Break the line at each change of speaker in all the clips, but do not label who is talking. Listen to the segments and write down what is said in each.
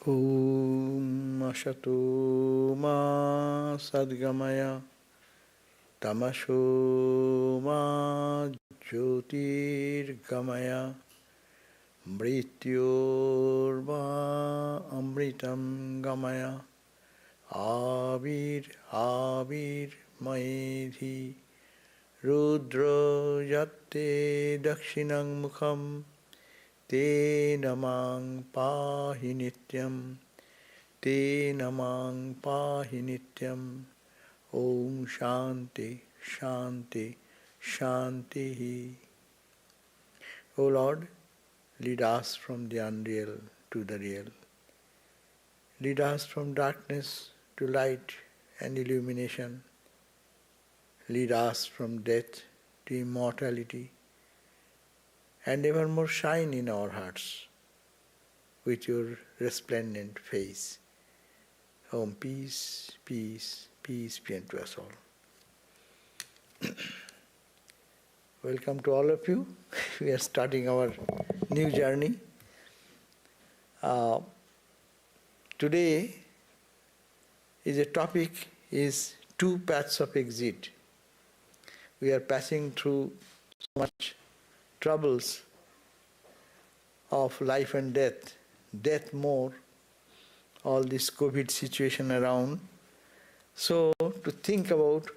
Om Ashato Ma Sadgamaya Tamasho Ma Jyotirgamaya Mrityorma Amritam Gamaya Avir Maedhi Rudra Yatte Dakshinang Mukham Te namang pahi nityam, te namang pahi nityam, Om Shanti, Shanti, Shanti. O Lord, lead us from the unreal to the real. Lead us from darkness to light and illumination. Lead us from death to immortality. And evermore shine in our hearts with your resplendent face. Om, peace, peace, peace be unto us all. Welcome to all of you. We are starting our new journey. Today is a topic is two paths of exit. We are passing through so much troubles of life and death more, all this COVID situation around. So to think about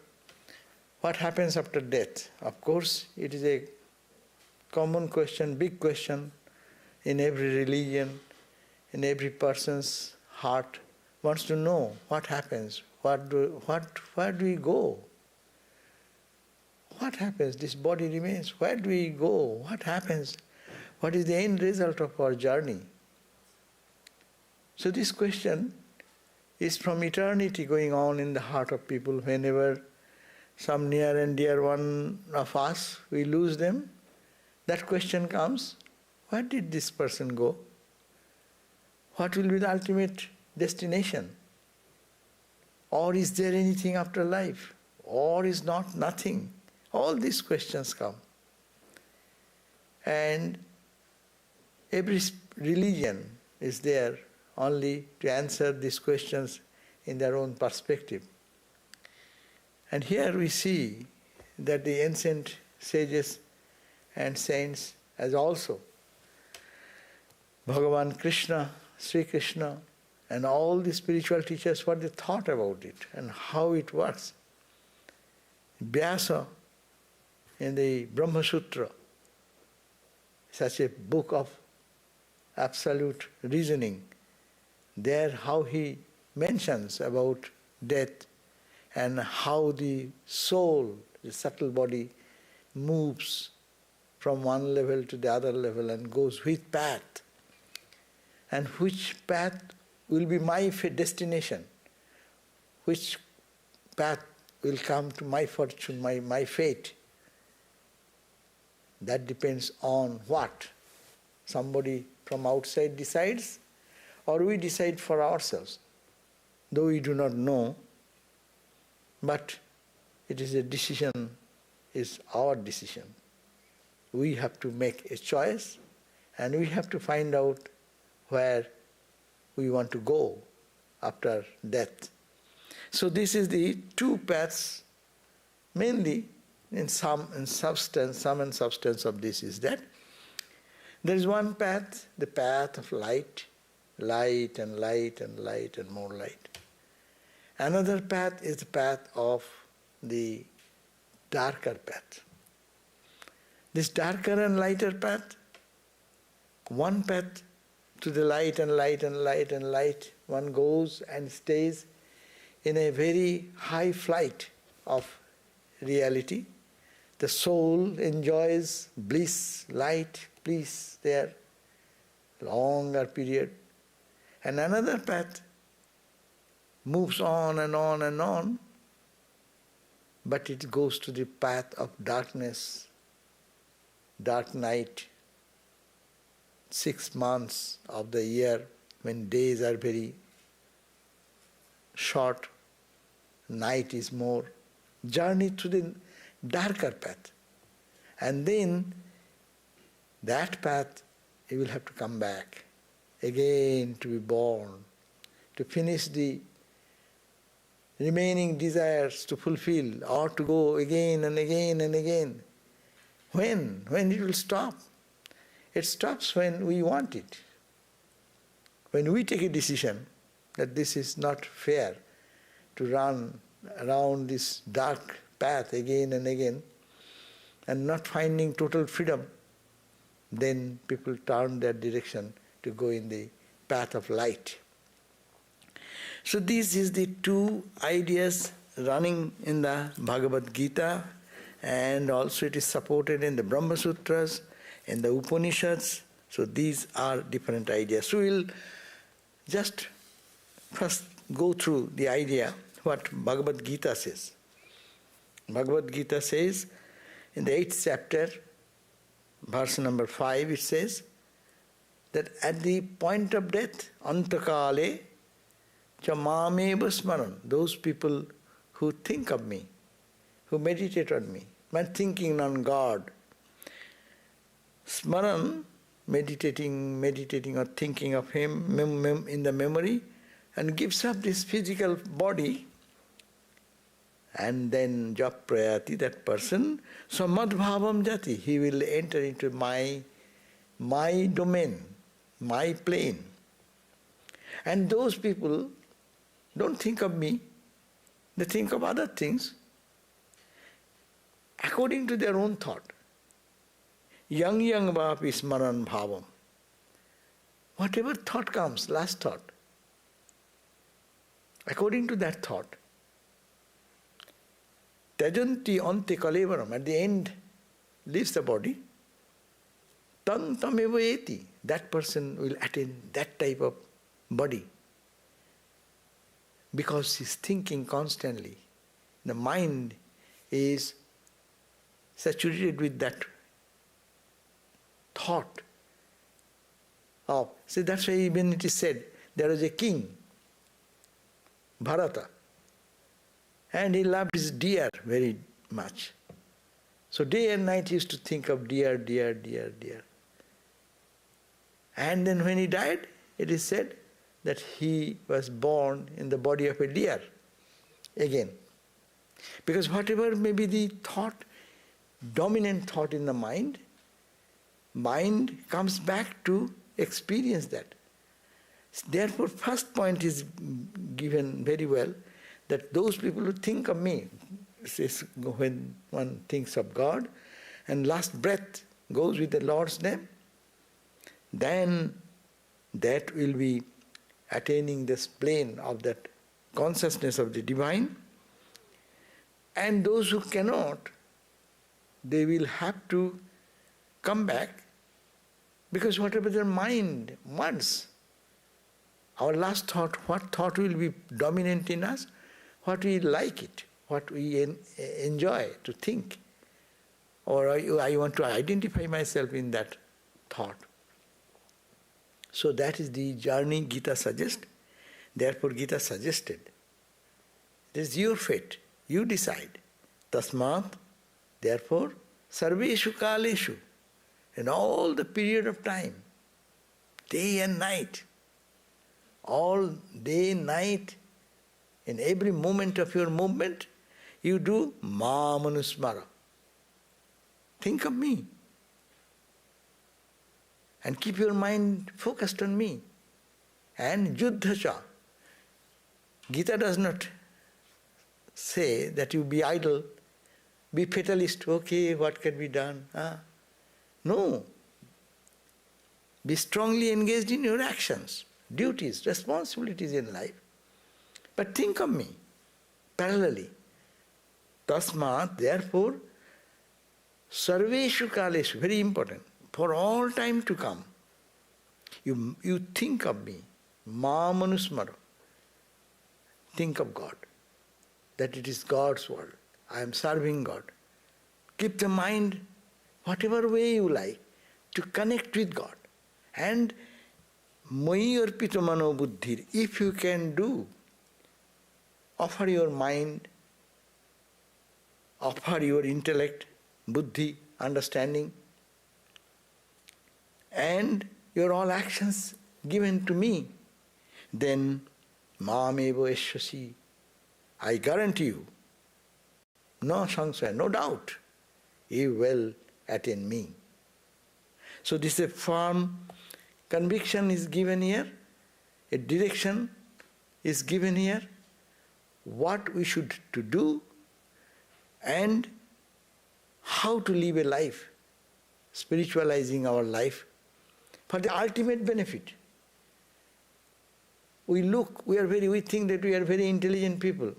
what happens after death. Of course, it is a common question, big question in every religion, in every person's heart wants to know what happens, where do we go? What happens? This body remains. Where do we go? What happens? What is the end result of our journey? So this question is from eternity going on in the heart of people. Whenever some near and dear one of us, we lose them, that question comes, where did this person go? What will be the ultimate destination? Or is there anything after life? Or is not nothing? All these questions come. And every religion is there only to answer these questions in their own perspective. And here we see that the ancient sages and saints, as also Bhagavan Krishna, Sri Krishna, and all the spiritual teachers, what they thought about it and how it works. Vyasa, in the Brahma Sutra, such a book of absolute reasoning, there how he mentions about death and how the soul, the subtle body, moves from one level to the other level and goes with path. And which path will be my destination? Which path will come to my fortune, my fate? That depends on what? Somebody from outside decides, or we decide for ourselves. Though we do not know, but it is a decision, is our decision. We have to make a choice, and we have to find out where we want to go after death. So this is the two paths, mainly in sum and substance of this is that there is one path, the path of light, light and light and light and more light. Another path is the path of the darker path. This darker and lighter path, one path to the light and light and light and light, one goes and stays in a very high flight of reality. The soul enjoys bliss, light, bliss there, longer period. And another path moves on and on and on, but it goes to the path of darkness, dark night, 6 months of the year when days are very short, night is more, journey to the darker path. And then that path, you will have to come back again to be born, to finish the remaining desires to fulfill, or to go again and again and again. When? When it will stop? It stops when we want it. When we take a decision that this is not fair to run around this dark path again and again and not finding total freedom, then people turn their direction to go in the path of light. So this is the two ideas running in the Bhagavad Gita, and also it is supported in the Brahma Sutras, in the Upanishads. So these are different ideas. So we'll just first go through the idea what Bhagavad Gita says. Bhagavad Gita says in the 8th chapter, verse number 5, it says that at the point of death, antakale cha mameva smaran, those people who think of me, who meditate on me, but thinking on God. Smaran, meditating or thinking of Him in the memory, and gives up this physical body, and then japrayati, that person, so madbhavam jati, he will enter into my domain, my plane. And those people don't think of me, they think of other things according to their own thought. Yang vapi smaran bhavam. Whatever thought comes, last thought, according to that thought, tajanti ante kalevaram, at the end leaves the body, tam tameva eti, that person will attain that type of body. Because he's thinking constantly. The mind is saturated with that thought. See, that's why when it is said, there was a king, Bharata, and he loved his deer very much. So day and night he used to think of deer. And then when he died, it is said that he was born in the body of a deer again. Because whatever may be the thought, dominant thought in the mind comes back to experience that. Therefore, first point is given very well, that those people who think of me, when one thinks of God, and last breath goes with the Lord's name, then that will be attaining this plane of that consciousness of the divine. And those who cannot, they will have to come back, because whatever their mind wants, our last thought, what thought will be dominant in us, what we like it, what we enjoy to think, or I want to identify myself in that thought. So that is the journey Gita suggests. Therefore Gita suggested, it is your fate, you decide. Tasmat, therefore, sarveshu kaleshu, in all the period of time, day and night, all day, night, in every moment of your movement, you do mamanusmara. Think of me. And keep your mind focused on me. And juddhacha. Gita does not say that you be idle, be fatalist, okay, what can be done? No. Be strongly engaged in your actions, duties, responsibilities in life. But think of me parallelly. Tasmat, therefore, sarveshu kaleshu, very important, for all time to come, you think of me, mamanusmara. Think of God, that it is God's world. I am serving God. Keep the mind, whatever way you like, to connect with God. And Mayi arpita mano buddhir, if you can do, offer your mind, offer your intellect, buddhi, understanding, and your all actions given to me, then Mamevo Eshwasi, I guarantee you, no sangsaya, no doubt, you will attain me. So this is a firm conviction is given here, a direction is given here, what we should to do and how to live a life, spiritualizing our life for the ultimate benefit. We think that we are very intelligent people.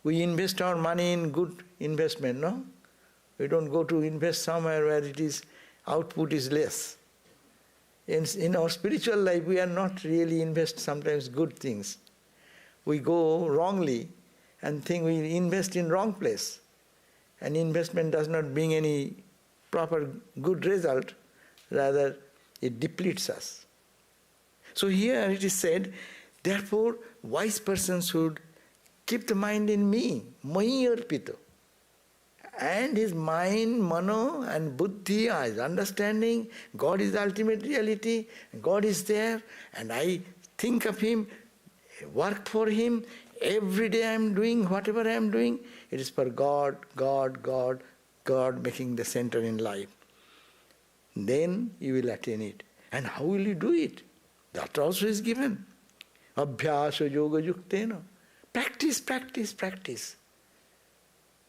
We invest our money in good investment, no? We don't go to invest somewhere where output is less. In our spiritual life, we are not really invest sometimes good things. We go wrongly and think we invest in wrong place. And investment does not bring any proper good result, rather it depletes us. So here it is said, therefore wise person should keep the mind in me, mai arpito. And his mind, mano and buddhi, his understanding, God is the ultimate reality, God is there, and I think of Him, work for Him, every day I am doing whatever I am doing, it is for God, God, God, God making the center in life. Then you will attain it. And how will you do it? That also is given. Abhyasa yoga yuktena. Practice, practice, practice.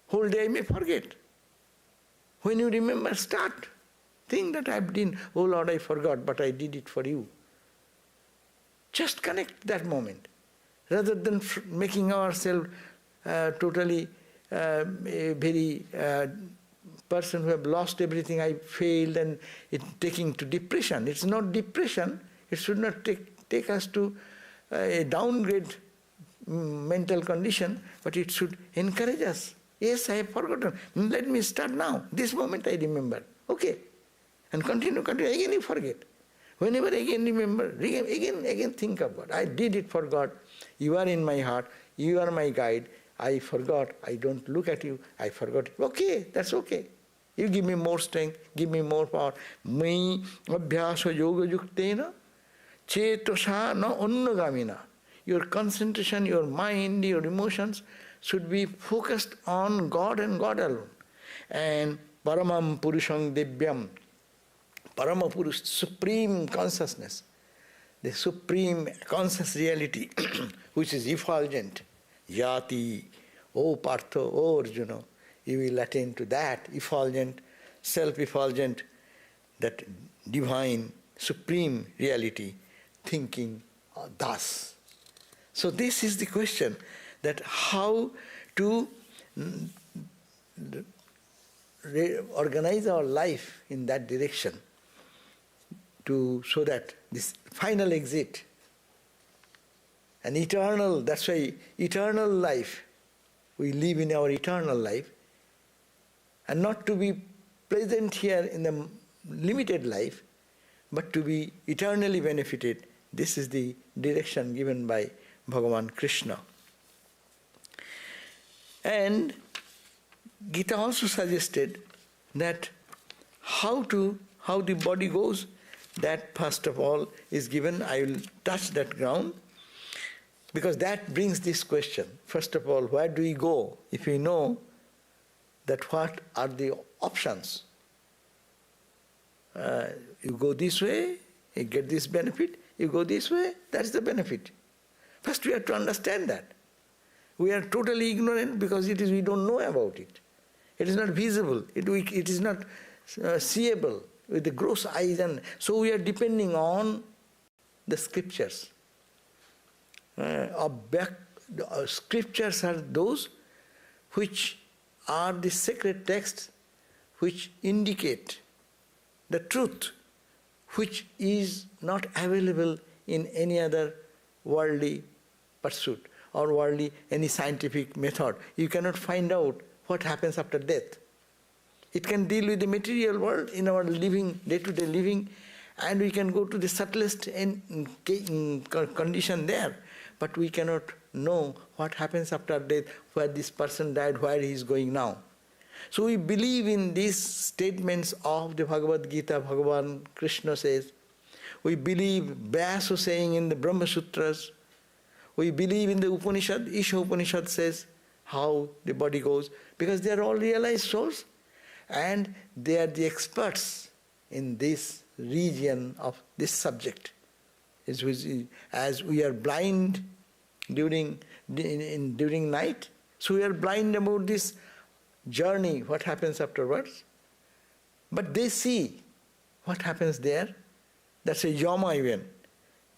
Whole day I may forget. When you remember, start. Think that I have done, oh Lord, I forgot, but I did it for you. Just connect that moment. Rather than making ourselves totally a very person who have lost everything, I failed, and it taking to depression. It's not depression. It should not take us to a downgrade mental condition, but it should encourage us. Yes, I have forgotten. Let me start now. This moment I remember. Okay. And continue. Again you forget. Whenever again remember, again think of God. I did it for God. You are in my heart. You are my guide. I forgot. I don't look at you. I forgot. Okay, that's okay. You give me more strength. Give me more power. Mai abhyasa yoga yuktena chetasa na annagamina. Your concentration, your mind, your emotions should be focused on God and God alone. And paramam purusham devyam, parama purush, supreme consciousness, the supreme conscious reality, which is effulgent, yati, O Partho, O Arjuna, you will attain to that effulgent, self-effulgent, that divine, supreme reality, thinking thus. So this is the question, that how to organize our life in that direction, so that this final exit, an eternal, that's why eternal life, we live in our eternal life, and not to be present here in the limited life, but to be eternally benefited. This is the direction given by Bhagavan Krishna. And Gita also suggested that how the body goes, that first of all is given. I will touch that ground, because that brings this question. First of all, where do we go? If we know that what are the options, you go this way, you get this benefit. You go this way, that's the benefit. First we have to understand that. We are totally ignorant because we don't know about it. It is not visible. It is not seeable with the gross eyes, and so we are depending on the scriptures. Scriptures are those which are the sacred texts which indicate the truth, which is not available in any other worldly pursuit or worldly any scientific method. You cannot find out what happens after death. It can deal with the material world in our living, day-to-day living, and we can go to the subtlest condition there, but we cannot know what happens after death, where this person died, where he is going now. So we believe in these statements of the Bhagavad Gita. Bhagavan Krishna says, We believe Vyasa saying in the Brahma Sutras. We believe in the Upanishad. Isha Upanishad says how the body goes, because they are all realized souls and they are the experts in this region of this subject. As we are blind during night, so we are blind about this journey, what happens afterwards. But they see what happens there. That's a Yama even.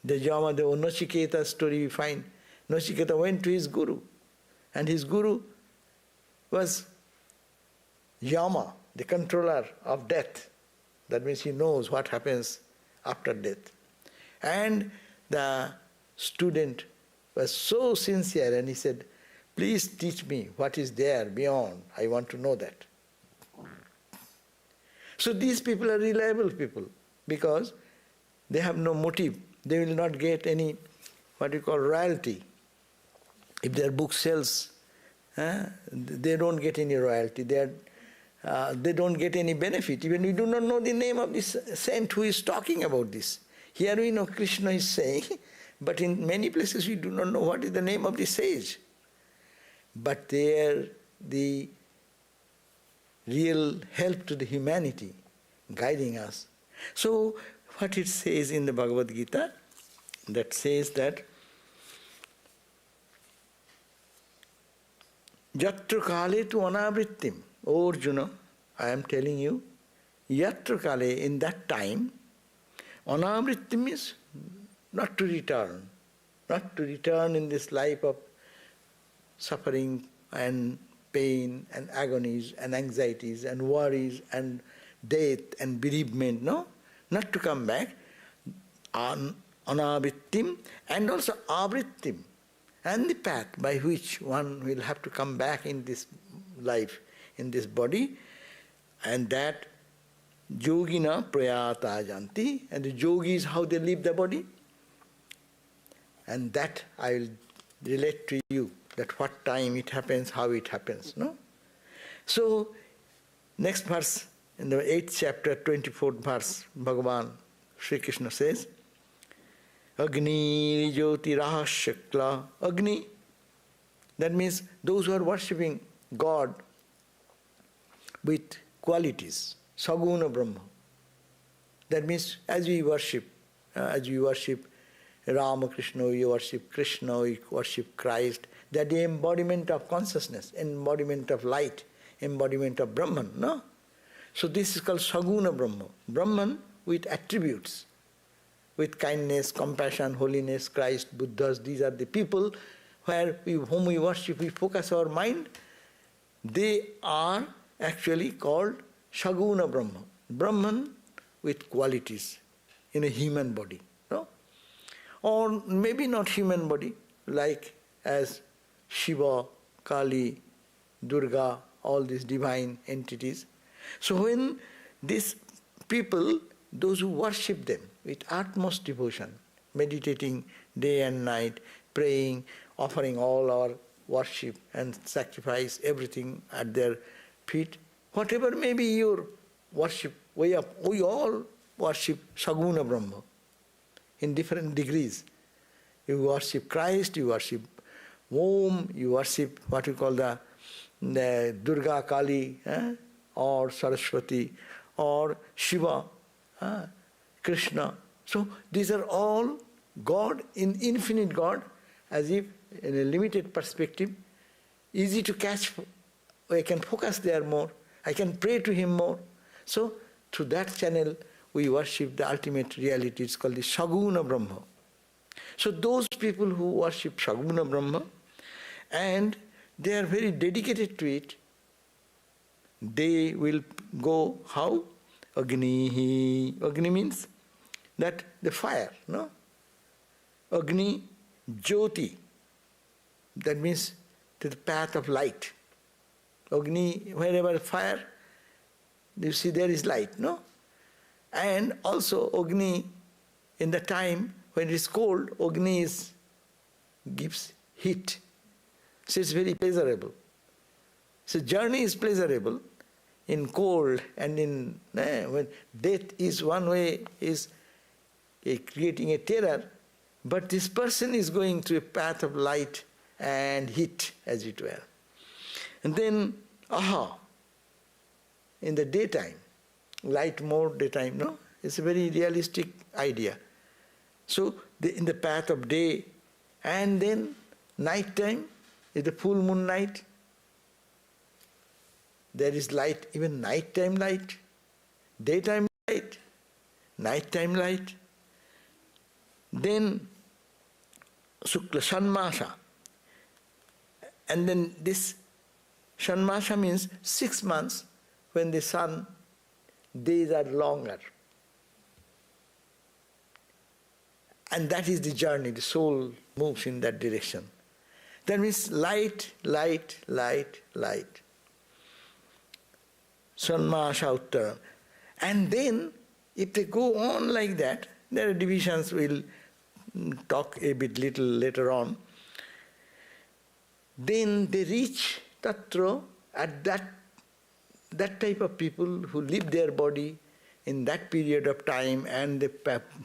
The Yama, the Nachiketa story we find. Nachiketa went to his guru, and his guru was Yama, the controller of death. That means he knows what happens after death. And the student was so sincere and he said, please teach me what is there beyond. I want to know that. So these people are reliable people because they have no motive. They will not get any, what you call, royalty. If their book sells, they don't get any royalty. They don't get any benefit. Even we do not know the name of this saint who is talking about this. Here we know Krishna is saying, but in many places we do not know what is the name of the sage. But they are the real help to the humanity, guiding us. So what it says in the Bhagavad Gita, that says that Yatra kale tu anavrittim. O Arjuna, I am telling you, Yatra kale, in that time, anavrittim means not to return. Not to return in this life of suffering and pain and agonies and anxieties and worries and death and bereavement, no? Not to come back. Anavrittim and also avrittim, and the path by which one will have to come back in this life, in this body, and that yogina prayata janti, and the yogis, how they leave the body, and that I will relate to you, that what time it happens, how it happens, no? So, next verse, in the 8th chapter, 24th verse, Bhagavan Sri Krishna says, Agni Jyoti Rahashakla. Agni, that means those who are worshipping God with qualities, Saguna Brahma. That means as we worship Ramakrishna, we worship Krishna, we worship Christ, they are the embodiment of consciousness, embodiment of light, embodiment of Brahman, no? So this is called Saguna Brahma. Brahman with attributes, with kindness, compassion, holiness, Christ, Buddhas. These are the people whom we worship, we focus our mind. They are actually called Saguna Brahma. Brahman with qualities in a human body. No? Or maybe not human body, like as Shiva, Kali, Durga, all these divine entities. So when these people, those who worship them with utmost devotion, meditating day and night, praying, offering all our worship and sacrifice, everything at their feet, whatever may be your worship way up, we all worship Saguna Brahma in different degrees. You worship Christ, you worship Om, you worship what you call the Durga, Kali, or Saraswati, or Shiva, Krishna. So these are all God, in infinite God, as if in a limited perspective, easy to catch. I can focus there more, I can pray to Him more. So through that channel we worship the ultimate reality. It's called the Saguna Brahma. So those people who worship Saguna Brahma and they are very dedicated to it, they will go how? Agni. Agni means that the fire, no? Agni Jyoti. That means to the path of light. Agni, wherever fire, you see there is light, no? And also Agni, in the time when it is cold, Agni gives heat. So it's very pleasurable. So journey is pleasurable in cold, and in when death is one way is creating a terror, but this person is going through a path of light and heat, as it were. And then, in the daytime, light more, daytime, no? It's a very realistic idea. So, in the path of day, and then night time is the full moon night. There is light, even nighttime light, daytime light, nighttime light. Then Sukla Shanmasa. And then this Shanmasa means 6 months when the sun days are longer. And that is the journey, the soul moves in that direction. That means light, light, light, light. Shanmasa Uttara. And then, if they go on like that, there are divisions, we'll talk a bit little later on. Then they reach Tatra at that type of people who leave their body in that period of time and they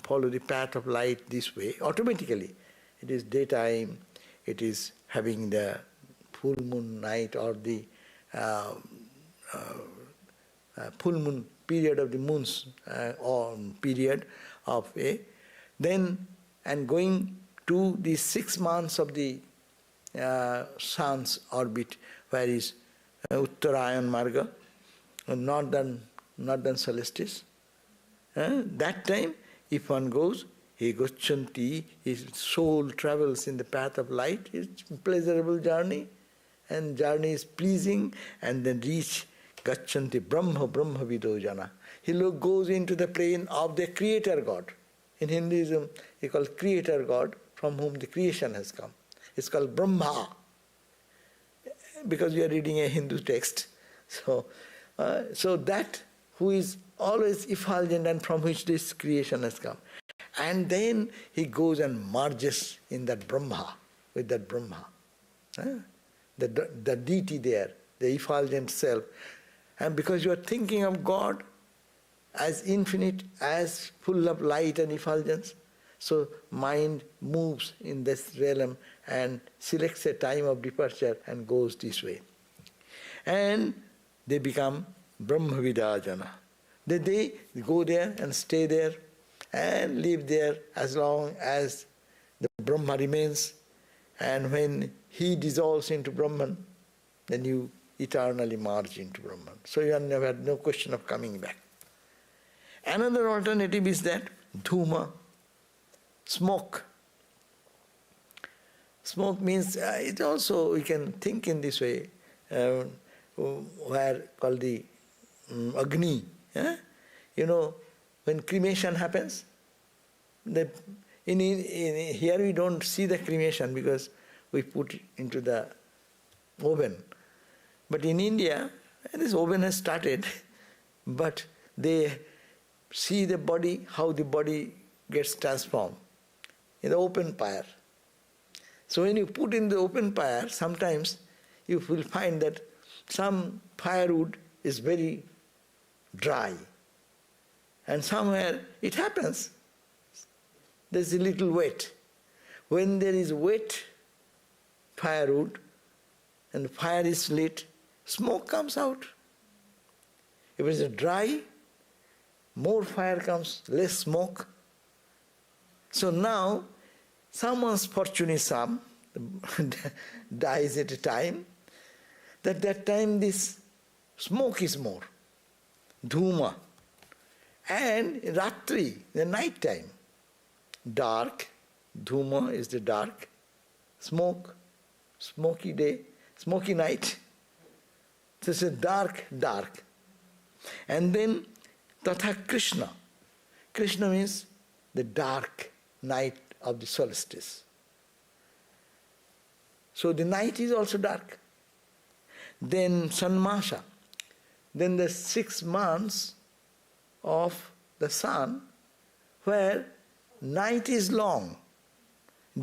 follow the path of light this way, automatically. It is daytime, it is having the full moon night or the full moon period of the moon's or period of a, then and going to the 6 months of the sun's orbit, where is Uttarayan Marga, northern solstice. That time, if one goes, he gachanti, his soul travels in the path of light, it's a pleasurable journey, and journey is pleasing, and then reach gachanti Brahma vido jana. He goes into the plane of the Creator God. In Hinduism, he called Creator God, from whom the creation has come. It's called Brahma, because we are reading a Hindu text. So that who is always effulgent and from which this creation has come. And then he goes and merges in that Brahma, with that Brahma. The deity there, the effulgent self. And because you are thinking of God as infinite, as full of light and effulgence, so mind moves in this realm and selects a time of departure and goes this way. And they become Brahmavidajana. They go there and stay there and live there as long as the Brahma remains. And when he dissolves into Brahman, then you eternally merge into Brahman. So you never had no question of coming back. Another alternative is that dhuma, smoke. Smoke means, it also, we can think in this way, where called the Agni. You know, when cremation happens, here we don't see the cremation because we put it into the oven. But in India, this oven has started, but they see the body, how the body gets transformed in the open fire. So when you put in the open fire, sometimes you will find that some firewood is very dry. And somewhere it happens, there's a little wet. When there is wet firewood and the fire is lit, smoke comes out. If it is dry, more fire comes, less smoke. So now, someone's fortune is some, dies at a time, that time this smoke is more, dhuma. And ratri, the night time, dark, dhuma is the dark, smoke, smoky day, smoky night. So it's a dark. And then tatha Krishna. Krishna means the dark night of the solstice. So the night is also dark. Then Sanmasa. Then the 6 months of the sun, where night is long,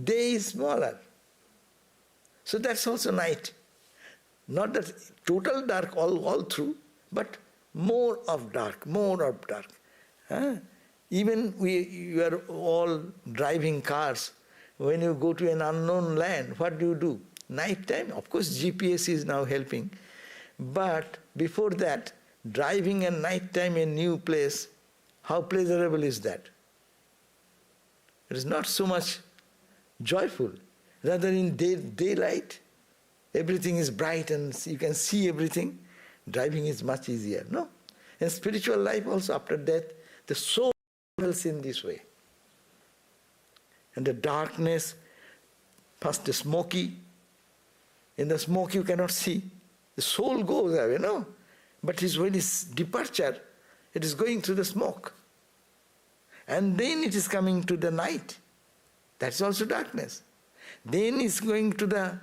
day is smaller. So that's also night. Not that total dark all through, but more of dark. Even you are all driving cars. When you go to an unknown land, what do? Night time, of course GPS is now helping. But before that, driving at night time in a new place, how pleasurable is that? It is not so much joyful. Rather in daylight, everything is bright and you can see everything. Driving is much easier, no? In spiritual life also, after death, the soul travels in this way. And the darkness, first the smoky. In the smoke you cannot see. The soul goes away, But when it's departure, it is going through the smoke. And then it is coming to the night. That's also darkness. Then it's going to the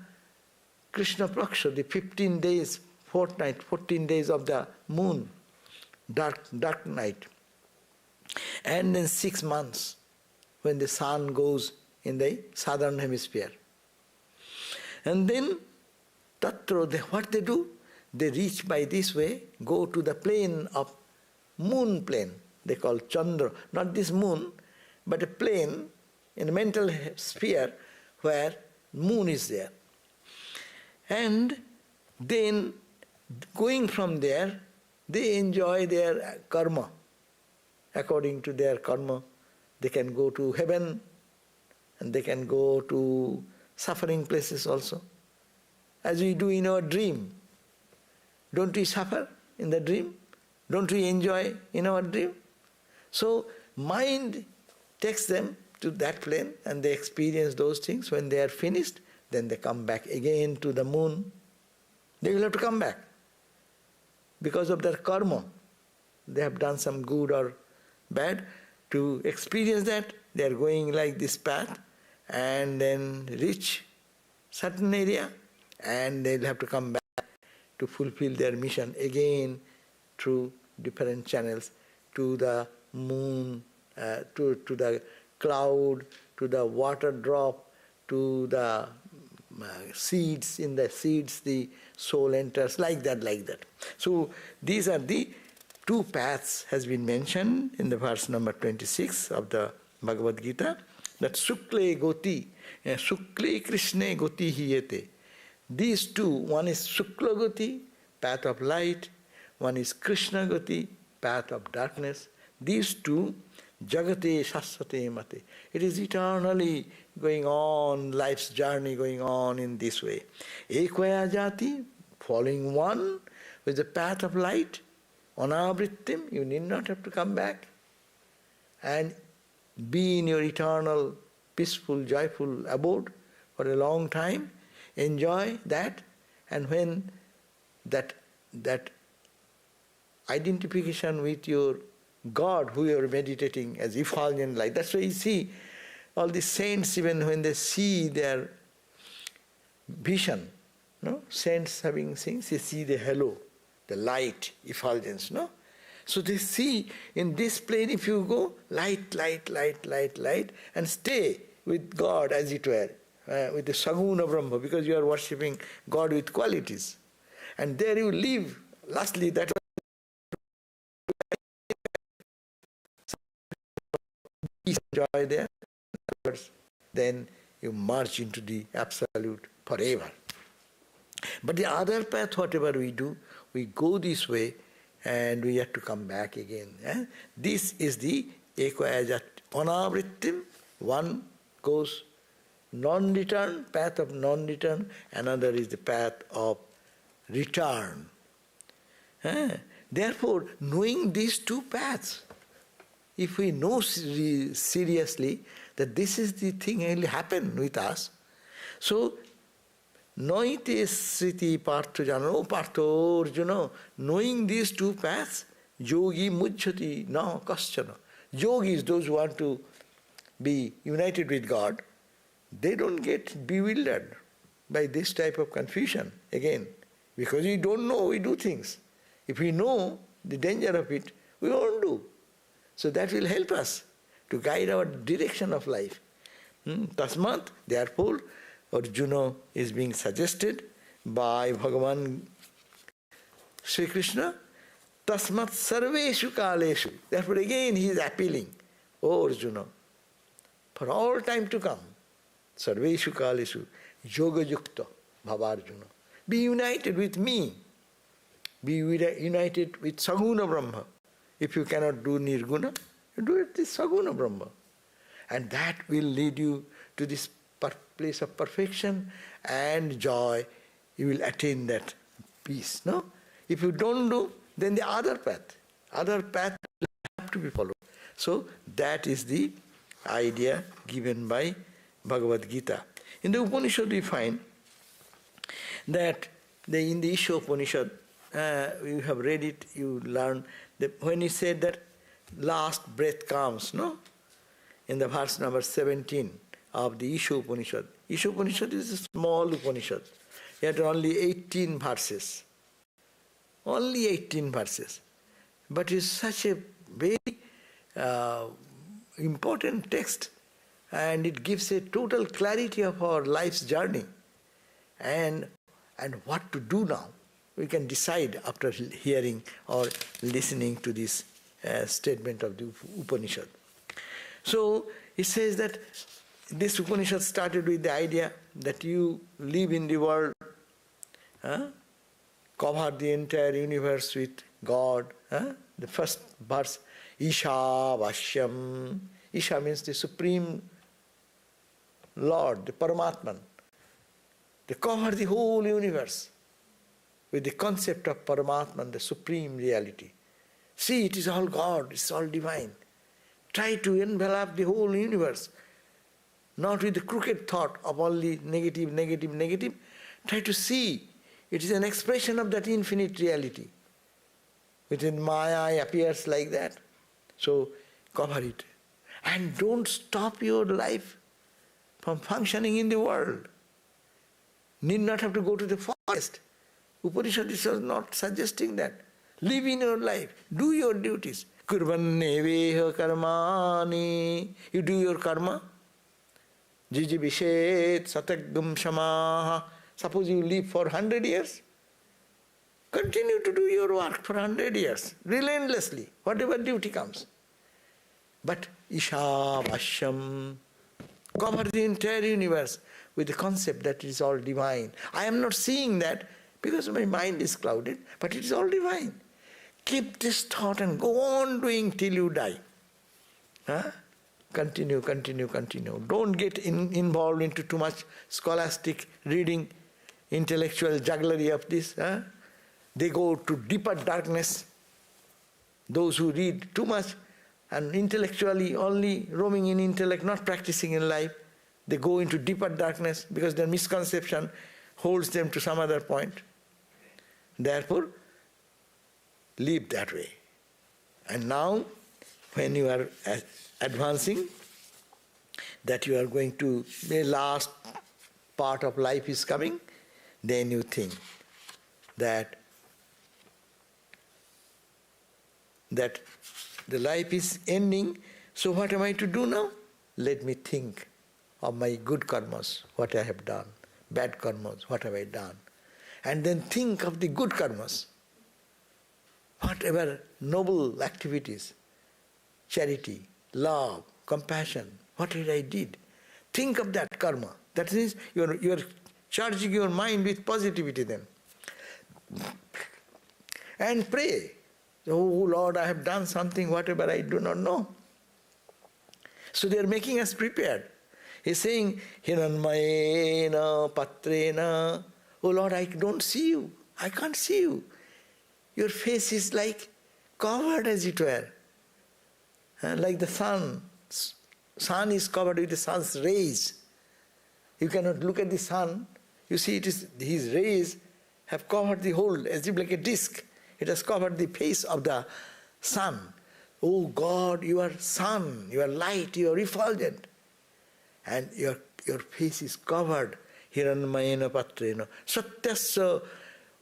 Krishna Praksha, the 15 days, fortnight, 14 days of the moon, dark night. And then 6 months, when the sun goes in the southern hemisphere. And then, what they do? They reach by this way, go to the plane of moon plane. They call Chandra. Not this moon, but a plane in a mental sphere where moon is there. And then, going from there, they enjoy their karma. According to their karma, they can go to heaven and they can go to suffering places also. As we do in our dream. Don't we suffer in the dream? Don't we enjoy in our dream? So mind takes them to that plane and they experience those things. When they are finished, then they come back again to the moon. They will have to come back because of their karma. They have done some good or bad. To experience that, they are going like this path and then reach certain area and they'll have to come back to fulfill their mission again through different channels to the moon, to the cloud, to the water drop, to the seeds. In the seeds the soul enters, like that. So these are the 2 paths has been mentioned in the verse number 26 of the Bhagavad Gita, that Sukle Goti, Sukle Krishne Goti Hiyate. These 2, one is Sukla Goti, path of light, one is Krishna Goti, path of darkness. These 2, Jagate Shasvate Mate. It is eternally going on, life's journey going on in this way. Ekvaya Jati, following one with the path of light, Anavrittim, you need not have to come back and be in your eternal, peaceful, joyful abode for a long time. Enjoy that, and when that identification with your God who you are meditating as effulgent light. That's why you see all the saints, even when they see their vision, saints having things, they see the halo, the light, effulgence, So they see in this plane, if you go, light, and stay with God as it were, with the Saguna Brahma, because you are worshipping God with qualities. And there you live, lastly, that joy there, then you merge into the absolute forever. But the other path, whatever we do, we go this way and we have to come back again. This is the Ekvayajat Anavrittim. One goes non-return, path of non-return, another is the path of return. Therefore, knowing these 2 paths, if we know seriously that this is the thing that will happen with us, so Noite Sriti Partho Jano Partho Arjuna, knowing these 2 paths, Yogi Mujjati na Kaschana. Yogis, those who want to be united with God, they don't get bewildered by this type of confusion again. Because we don't know, we do things. If we know the danger of it, we won't do. So that will help us to guide our direction of life. Tasmat, therefore, Arjuna is being suggested by Bhagavan Sri Krishna. Tasmat sarveshu kaleshu. Therefore again he is appealing. O Arjuna, for all time to come, Sarveshu Kaleshu, Yoga Yukta Bhavarjuna. Be united with me. Be united with Saguna Brahma. If you cannot do Nirguna, you do it with Saguna Brahma. And that will lead you to this place of perfection and joy. You will attain that peace. No? If you don't do, then the other path will have to be followed. So that is the idea given by Bhagavad Gita. In the Upanishad we find that in the Isha Upanishad, you have read it, you learn that when he said that last breath comes, no? In the verse number 17 of the Isha Upanishad. Isha Upanishad is a small Upanishad. It had only 18 verses. Only 18 verses. But it's such a very important text, and it gives a total clarity of our life's journey and what to do now. We can decide after hearing or listening to this statement of the Upanishad. So it says that this Upanishad started with the idea that you live in the world, cover the entire universe with God. The first verse, Isha Vashyam. Isha means the Supreme Lord, the Paramatman. They cover the whole universe with the concept of Paramatman, the Supreme Reality. See, it is all God, it's all divine. Try to envelop the whole universe, not with the crooked thought of only negative, negative, negative. Try to see it is an expression of that infinite reality. Within Maya appears like that. So cover it. And don't stop your life from functioning in the world. Need not have to go to the forest. Upanishad is not suggesting that. Live in your life. Do your duties. Kurvanneveha karmani. You do your karma. Jijibishet satagdum shamaha. Suppose you live for 100 years. Continue to do your work for 100 years. Relentlessly. Whatever duty comes. But Isha Vashyam. Cover the entire universe with the concept that it is all divine. I am not seeing that because my mind is clouded, but it is all divine. Keep this thought and go on doing till you die. Continue, continue, continue. Don't get involved into too much scholastic reading, intellectual jugglery of this. They go to deeper darkness. Those who read too much and intellectually only roaming in intellect, not practicing in life, they go into deeper darkness because their misconception holds them to some other point. Therefore, live that way. And now, when you are advancing, that you are going to, the last part of life is coming, then you think that the life is ending, so what am I to do now? Let me think of my good karmas, what I have done, bad karmas, what have I done. And then think of the good karmas, whatever noble activities, charity, love, compassion, whatever I did. Think of that karma. That is, you are charging your mind with positivity then. And pray. Oh Lord, I have done something, whatever I do not know. So they are making us prepared. He's saying, Hiranmayena Patrena. Oh Lord, I don't see you. I can't see you. Your face is like covered as it were. Like the sun. Sun is covered with the sun's rays. You cannot look at the sun. You see, his rays have covered the whole, as if like a disc. It has covered the face of the sun. Oh God, you are sun, you are light, you are effulgent. And your face is covered. Hiranmayena Patrena. Satyasya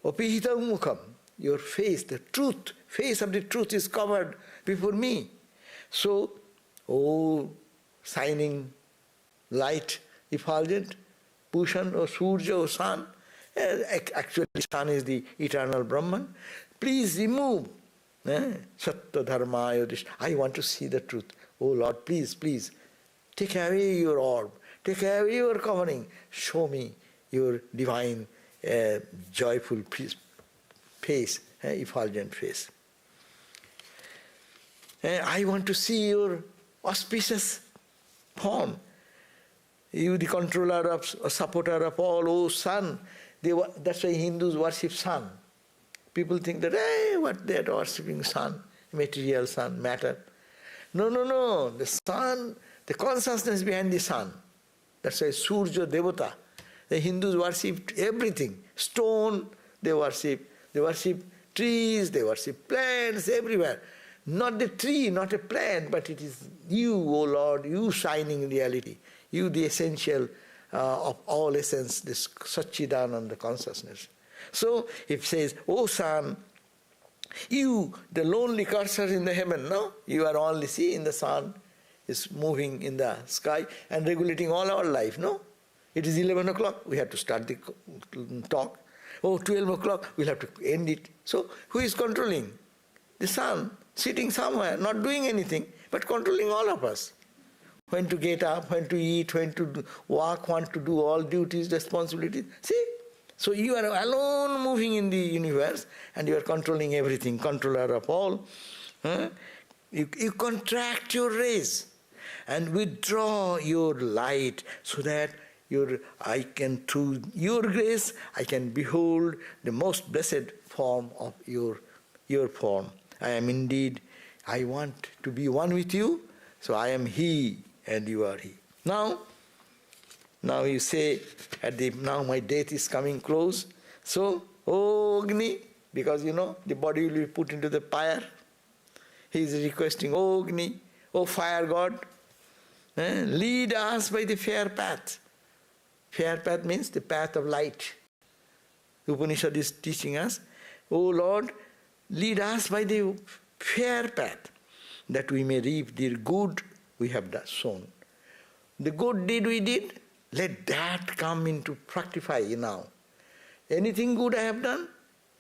Opihitam Mukham. Your face, the truth, face of the truth is covered before me. So, oh shining light, effulgent, Bhushan or Surya or sun. Actually, sun is the eternal Brahman. Please remove Sattva Dharma Yodhish. I want to see the truth. Oh Lord, please, please, take away your orb, take away your covering, show me your divine, joyful face, effulgent face. I want to see your auspicious form. You, the controller of, supporter of all, oh sun. That's why Hindus worship sun. People think that, hey, what they are worshipping sun, material sun, matter. No, no, no. The sun, the consciousness behind the sun. That's why Surya Devata. The Hindus worship everything. Stone, they worship. They worship trees, they worship plants, everywhere. Not the tree, not a plant, but it is you, O Lord, you shining reality. You, the essential of all essence, this Satchidananda consciousness. So it says, O sun, you, the lonely cursor in the heaven, no? You are only seeing the sun is moving in the sky and regulating all our life, no? It is 11 o'clock, we have to start the talk. Oh, 12 o'clock, we'll have to end it. So who is controlling? The sun, sitting somewhere, not doing anything, but controlling all of us. When to get up, when to eat, when to walk, when to do all duties, responsibilities. See? So you are alone moving in the universe and you are controlling everything, controller of all. You contract your rays and withdraw your light so that I can, through your grace, I can behold the most blessed form of your form. I am indeed, I want to be one with you, so I am he and you are he. Now you say, now my death is coming close, so, oh Agni, because the body will be put into the fire. He is requesting, oh Agni, oh fire god, lead us by the fair path. Fair path means the path of light. The Upanishad is teaching us, oh Lord, lead us by the fair path, that we may reap the good we have sown. The good deed we did, let that come into fructify now. Anything good I have done,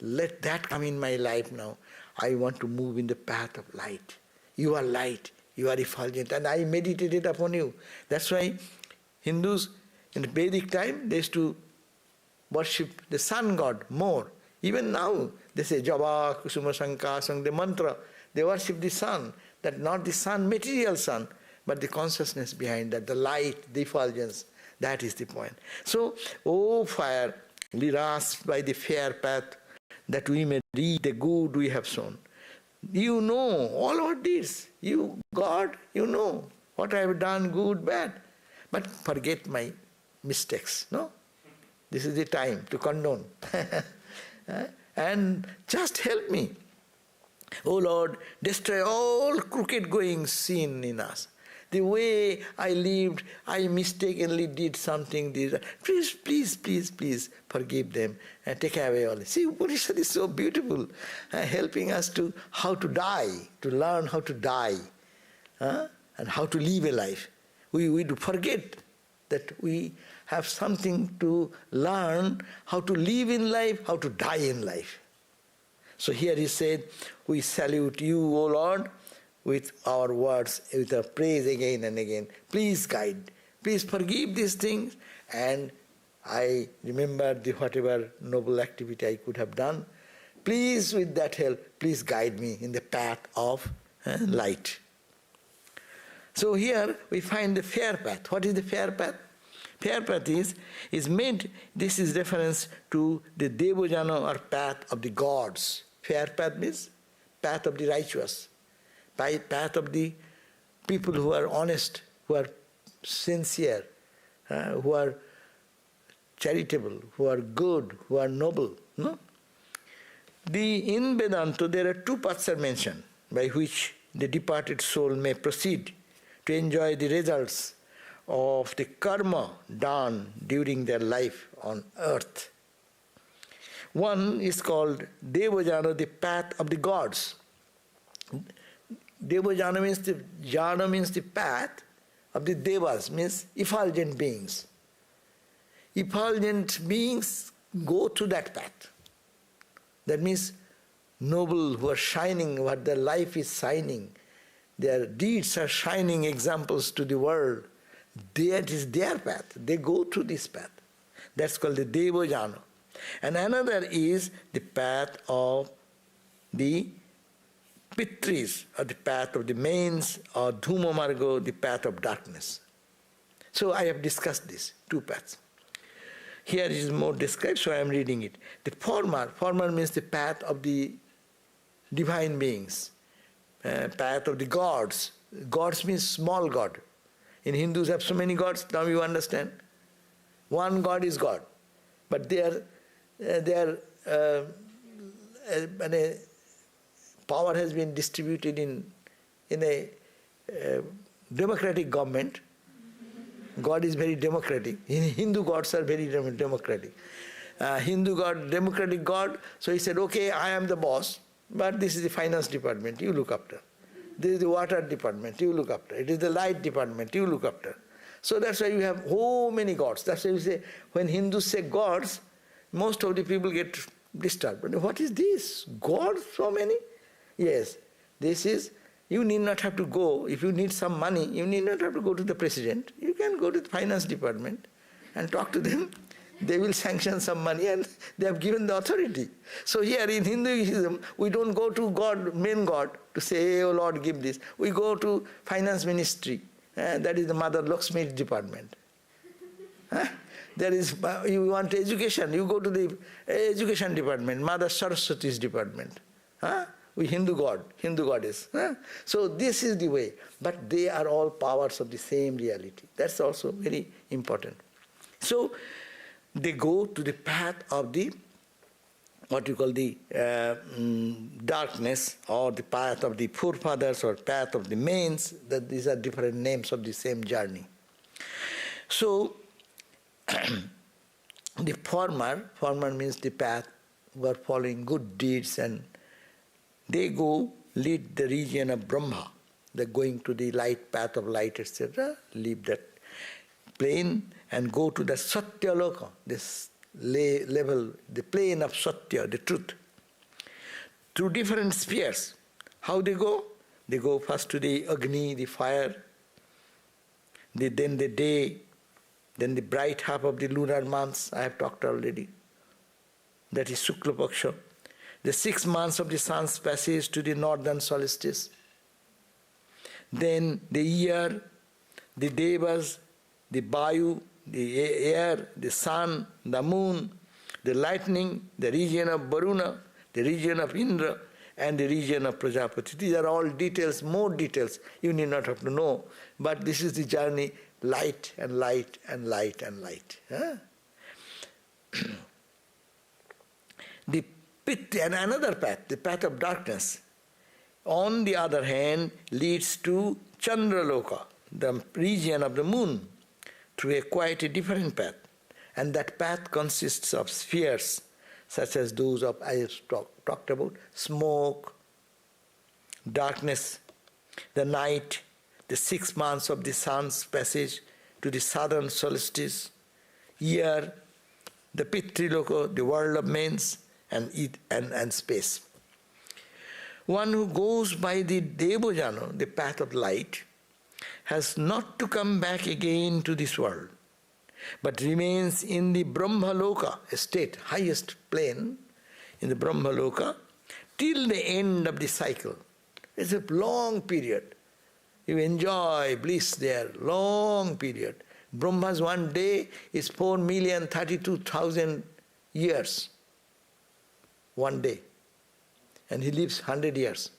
let that come in my life now. I want to move in the path of light. You are light, you are effulgent, and I meditated upon you. That's why Hindus in the Vedic time, they used to worship the sun god more. Even now, they say Java, Kusuma Sankasam, the mantra, they worship the sun, that not the sun, material sun, but the consciousness behind that, the light, the effulgence, that is the point. So, O fire, lead us by the fair path, that we may reap the good we have sown. You know all our deeds. You, God, you know what I have done, good, bad. But forget my mistakes, no? This is the time to condone. And just help me. Oh Lord, destroy all crooked goings seen in us. The way I lived, I mistakenly did something. Please, please, please, please forgive them and take away all this. See, Upanishad is so beautiful, helping us to how to die, to learn how to die, and how to live a life. We do forget that we have something to learn, how to live in life, how to die in life. So here he said, we salute you, O Lord, with our words, with our praise again and again. Please guide, please forgive these things, and I remember whatever noble activity I could have done. Please, with that help, please guide me in the path of light. So here we find the fair path. What is the fair path? Fair path is meant, this is reference to the Devayana or path of the gods. Fair path means path of the righteous, path of the people who are honest, who are sincere, who are charitable, who are good, who are noble. No? In Vedanta there are two paths are mentioned by which the departed soul may proceed to enjoy the results of the karma done during their life on earth. One is called Devayana, the path of the gods. Devayana means the path of the devas, means effulgent beings. Effulgent beings go through that path. That means noble, who are shining, what their life is shining, their deeds are shining examples to the world. That is their path. They go through this path. That's called the Devayana. And another is the path of the Pitris, or the path of the mains, or Dhuma Margo, the path of darkness. So I have discussed these two paths. Here it is more described, so I am reading it. The former means the path of the divine beings, path of the gods. Gods means small god. In Hindus have so many gods, now you understand. One god is God, but their power has been distributed in a democratic government. God is very democratic. Hindu gods are very democratic. Hindu god, democratic God, so he said, okay, I am the boss, but this is the finance department, you look after. This is the water department, you look after. It is the light department, you look after. So that's why you have so many gods. That's why you say, when Hindus say gods, most of the people get disturbed. But what is this? Gods, so many? Yes, this is, you need not have to go, if you need some money, you need not have to go to the president. You can go to the finance department and talk to them. They will sanction some money and they have given the authority. So here in Hinduism, we don't go to God, main God, to say, hey, oh Lord, give this. We go to finance ministry. That is the Mother Lakshmi's department. There is, you want education, you go to the education department, Mother Saraswati's department. We Hindu goddess. So this is the way. But they are all powers of the same reality. That's also very important. So they go to the path of the, what you call the darkness, or the path of the forefathers, or path of the mains. That these are different names of the same journey. So the former means the path who are following good deeds, and they go lead the region of Brahma. They're going to the light path of light, etc. Leave that plane and go to the Satya Loka, this level, the plane of Satya, the truth. Through different spheres. How they go? They go first to the Agni, the fire, then the day, then the bright half of the lunar months, I have talked already. That is Shukla Paksha. The 6 months of the sun's passage to the northern solstice. Then the year, the devas, the Vayu, the air, the sun, the moon, the lightning, the region of Varuna, the region of Indra, and the region of Prajapati. These are all details, more details. You need not have to know. But this is the journey, light and light and light and light. The pit and another path, the path of darkness, on the other hand, leads to Chandraloka, the region of the moon, through a quite a different path. And that path consists of spheres, such as those of I have talked about, smoke, darkness, the night, the 6 months of the sun's passage to the southern solstice, year, the Pitriloko, the world of mains, and space. One who goes by the Devayana, the path of light, has not to come back again to this world, but remains in the Brahmaloka, a state, highest plane, in the Brahmaloka, till the end of the cycle. It's a long period. You enjoy bliss there, long period. Brahma's one day is 4,032,000 years. One day. And he lives 100 years.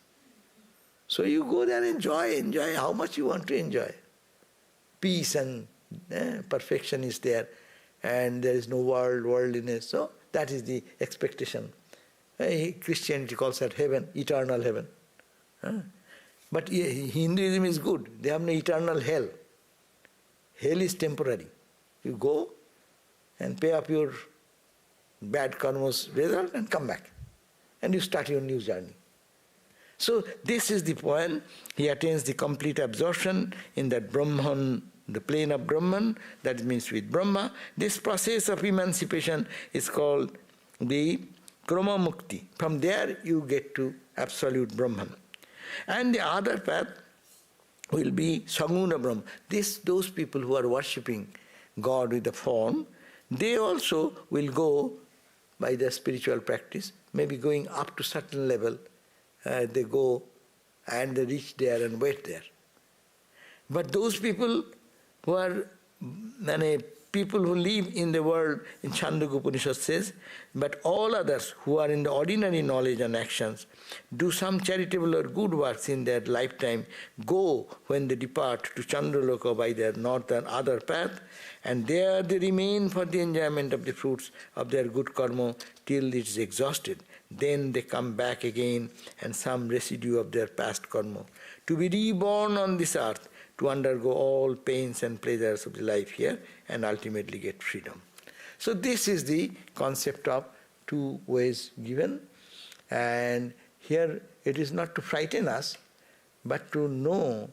So you go there and enjoy how much you want to enjoy. Peace and perfection is there, and there is no worldliness. So that is the expectation. Christianity calls that heaven, eternal heaven. But Hinduism is good. They have no eternal hell. Hell is temporary. You go and pay up your bad karma's result and come back. And you start your new journey. So this is the point. He attains the complete absorption in that Brahman, the plane of Brahman, that means with Brahma. This process of emancipation is called the Krama Mukti. From there you get to absolute Brahman. And the other path, will be Saguna Brahma. Those people who are worshipping God with the form, they also will go by their spiritual practice, maybe going up to certain level, they go and they reach there and wait there. But those people who are people who live in the world, in Chandogya Upanishad says, but all others who are in the ordinary knowledge and actions, do some charitable or good works in their lifetime, go when they depart to Chandraloka by their north and other path, and there they remain for the enjoyment of the fruits of their good karma till it is exhausted. Then they come back again and some residue of their past karma, to be reborn on this earth, to undergo all pains and pleasures of the life here and ultimately get freedom. So this is the concept of two ways given, and here it is not to frighten us, but to know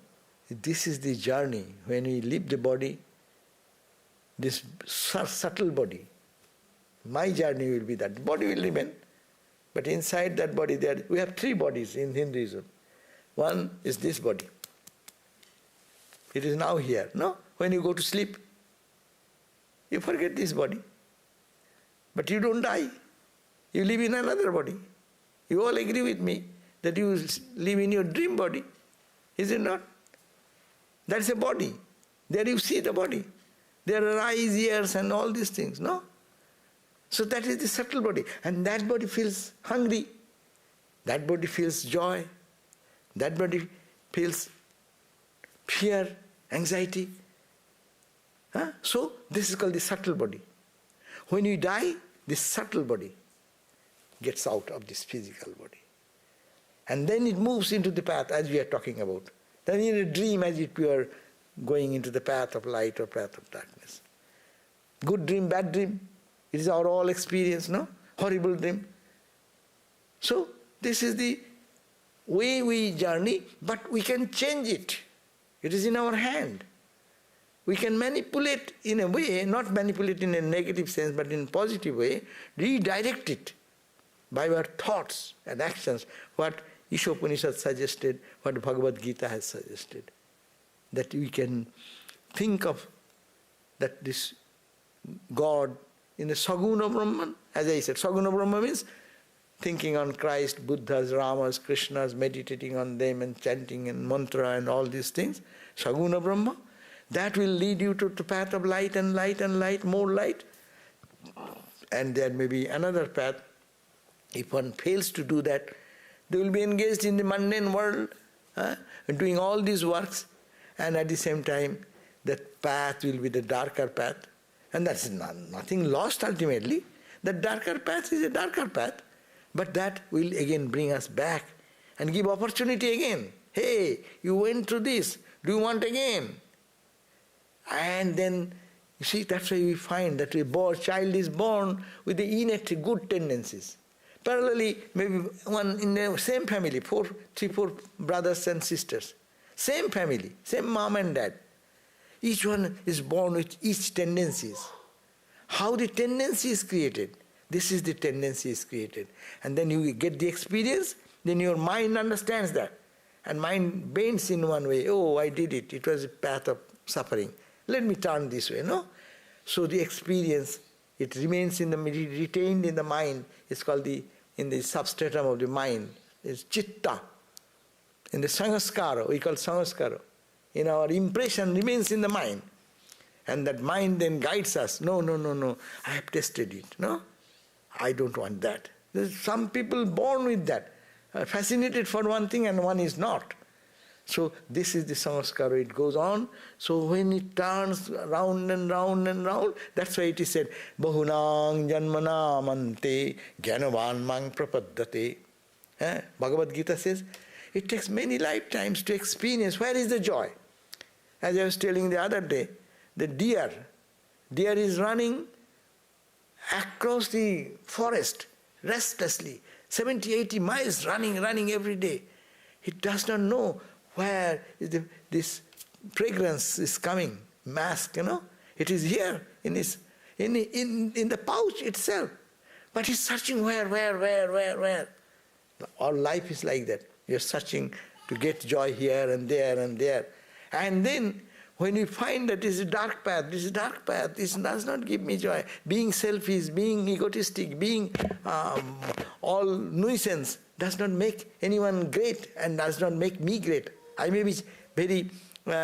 this is the journey. When we leave the body, this subtle body, my journey will be that. The body will remain, but inside that body we have three bodies in Hinduism. One is this body. It is now here, no? When you go to sleep, you forget this body. But you don't die. You live in another body. You all agree with me that you live in your dream body, is it not? That's a body. There you see the body. There are eyes, ears and all these things, no? So that is the subtle body. And that body feels hungry. That body feels joy. That body feels fear, anxiety. So this is called the subtle body. When you die, this subtle body gets out of this physical body. And then it moves into the path as we are talking about. Then in a dream as if you are going into the path of light or path of darkness. Good dream, bad dream. It is our all experience, no? Horrible dream. So this is the way we journey, but we can change it. It is in our hand. We can manipulate in a way, not manipulate in a negative sense, but in a positive way, redirect it by our thoughts and actions, what Isha Upanishad suggested, what Bhagavad Gita has suggested. That we can think of that this God in the Saguna Brahman, as I said, Saguna Brahma means thinking on Christ, Buddhas, Ramas, Krishnas, meditating on them and chanting and mantra and all these things. Saguna Brahma, that will lead you to the path of light and light and light, more light. And there may be another path. If one fails to do that, they will be engaged in the mundane world, doing all these works, and at the same time, that path will be the darker path. And that's nothing lost ultimately. The darker path is a darker path, but that will again bring us back and give opportunity again. Hey, you went through this, do you want again? And then, you see, that's why we find that a child is born with the innate good tendencies. Parallelly, maybe one in the same family, three, four brothers and sisters. Same family, same mom and dad. Each one is born with each tendencies. How the tendency is created, this is the tendency is created. And then you get the experience, then your mind understands that. And mind bends in one way, oh, I did it, it was a path of suffering. Let me turn this way, no? So the experience, it remains retained in the mind. It's called in the substratum of the mind, it's chitta. In the sanskara, we call sanskara. In our impression remains in the mind. And that mind then guides us. No, I have tested it. No, I don't want that. There's some people born with that, fascinated for one thing and one is not. So this is the sanskara, it goes on. So when it turns round and round and round, that's why it is said, Bahunang janmana mante gyanavan mang prapaddate. Bhagavad Gita says, it takes many lifetimes to experience where is the joy. As I was telling the other day, the deer is running across the forest restlessly, 70, 80 miles running every day. He does not know where is this fragrance is coming, mask, It is here in the pouch itself. But he's searching where. Our life is like that. You're searching to get joy here and there and there. And then when you find that this is a dark path, this does not give me joy. Being selfish, being egotistic, being all nuisance does not make anyone great and does not make me great. I may be very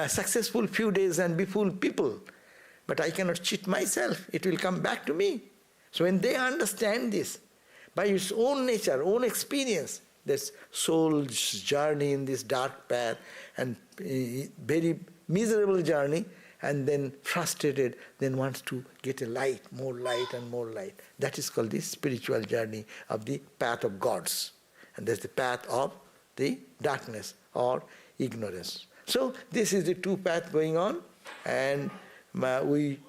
successful few days and be full people, but I cannot cheat myself. It will come back to me. So when they understand this, by its own nature, own experience, this soul's journey in this dark path and very miserable journey, and then frustrated, then wants to get a light, more light and more light. That is called the spiritual journey of the path of gods. And that's the path of the darkness or ignorance. So this is the two paths going on, and we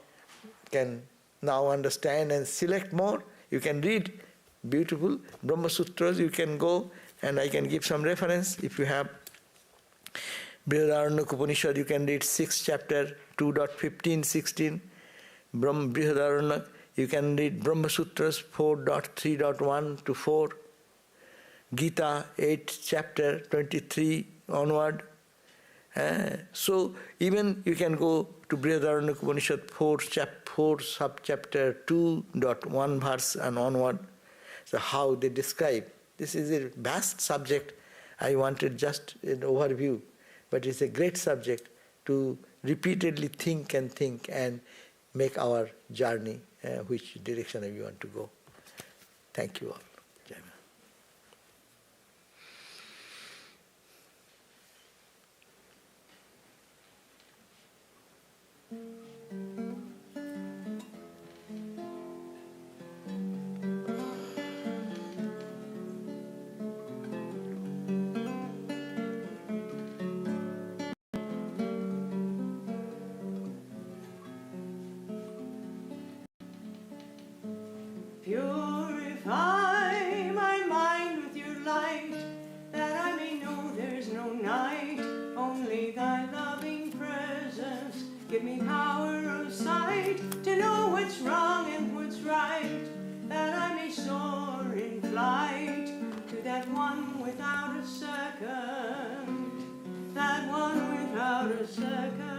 can now understand and select more. You can read beautiful Brahma Sutras. You can go, and I can give some reference. If you have Brihadaranyaka Upanishad, you can read 6th chapter, 2.15, 16. Brihadaranyaka, you can read Brahma Sutras 4.3.1 to 4. Gita 8th chapter, 23 onward. So even you can go to Brihadaranyaka Upanishad 4 subchapter 2.1 verse and onward. So how they describe. This is a vast subject. I wanted just an overview, but it's a great subject to repeatedly think and make our journey, which direction we want to go. Thank you all. Jai Maa.
Purify my mind with your light, that I may know there's no night, only thy loving presence. Give me power of sight to know what's wrong and what's right, that I may soar in flight to that one without a second, that one without a second.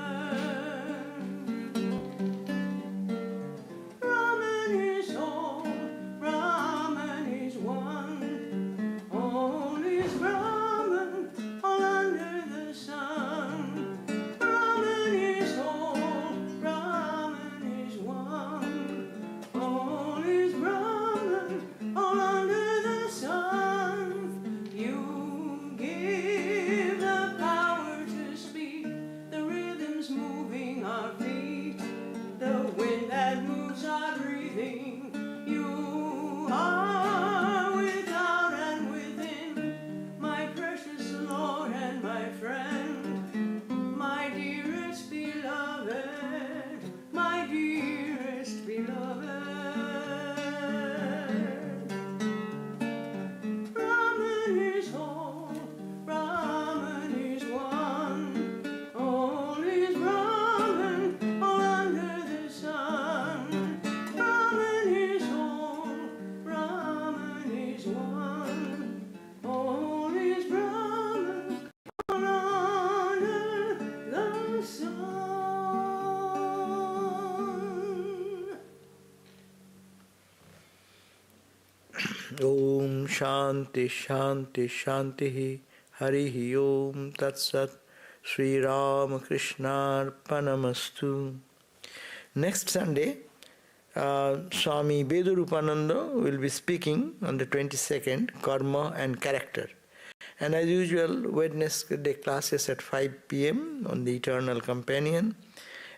Om Shanti Shanti Shanti Harihi Om Tat Sat Sri Ramakrishna Arpanamastu. Next Sunday, Swami Sarvadevananda will be speaking on the 22nd, Karma and Character. And as usual, Wednesday classes at 5 p.m. on the Eternal Companion,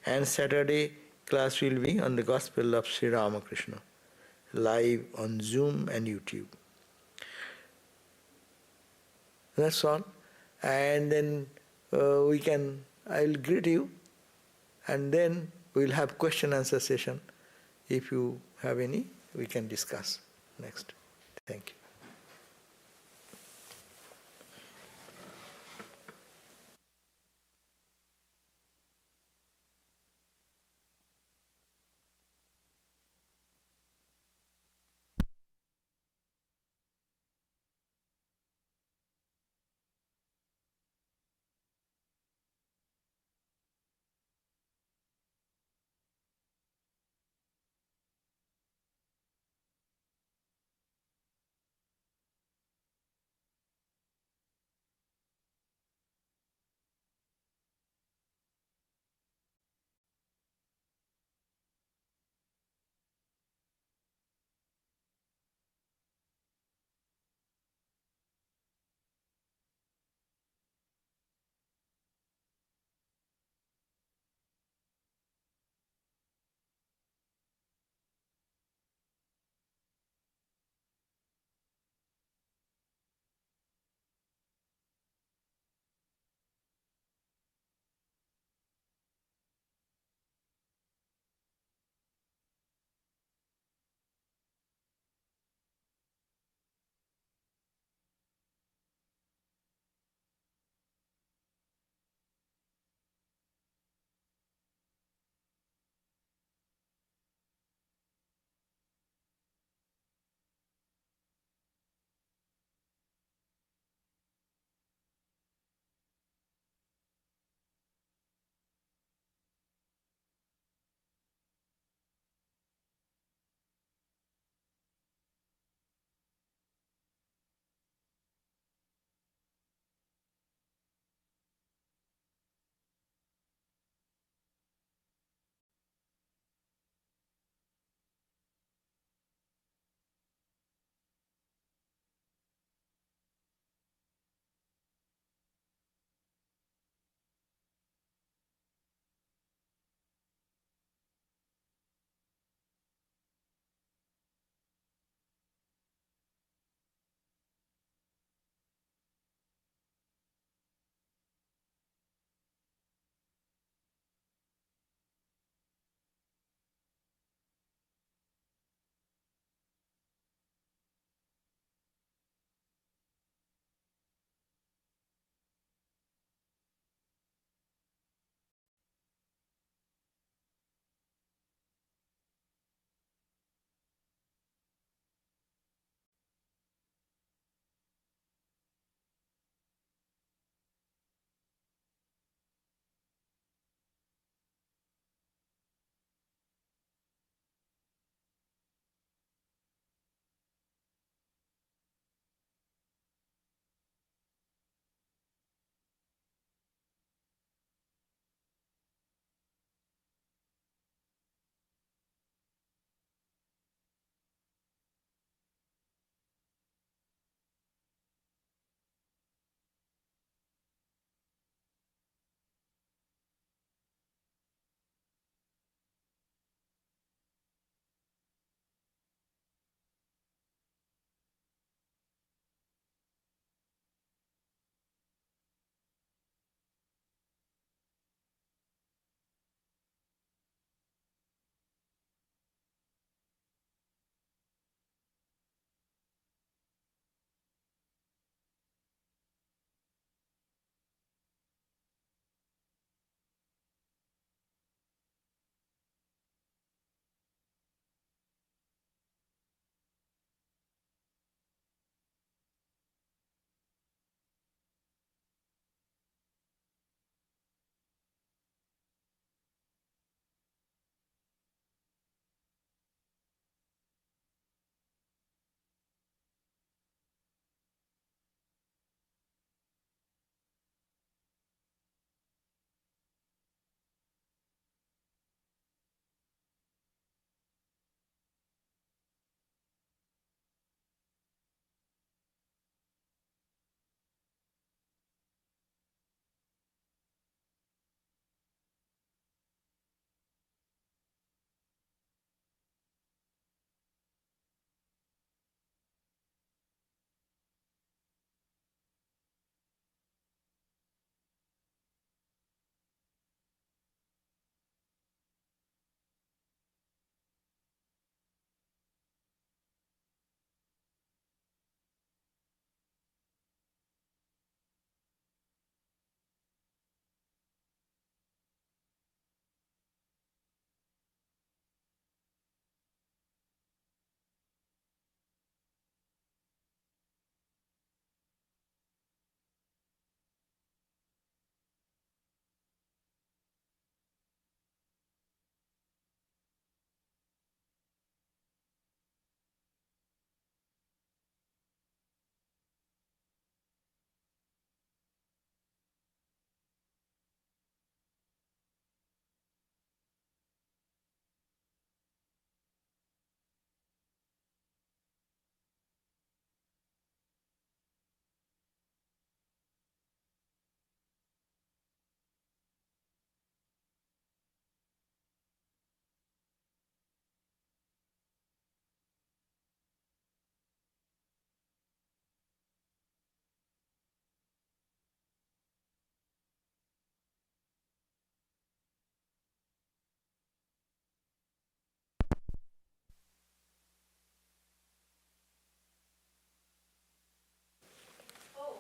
and Saturday class will be on the Gospel of Sri Ramakrishna, live on Zoom and YouTube. That's all. And then I'll greet you, and then we'll have question answer session. If you have any, we can discuss next. Thank you.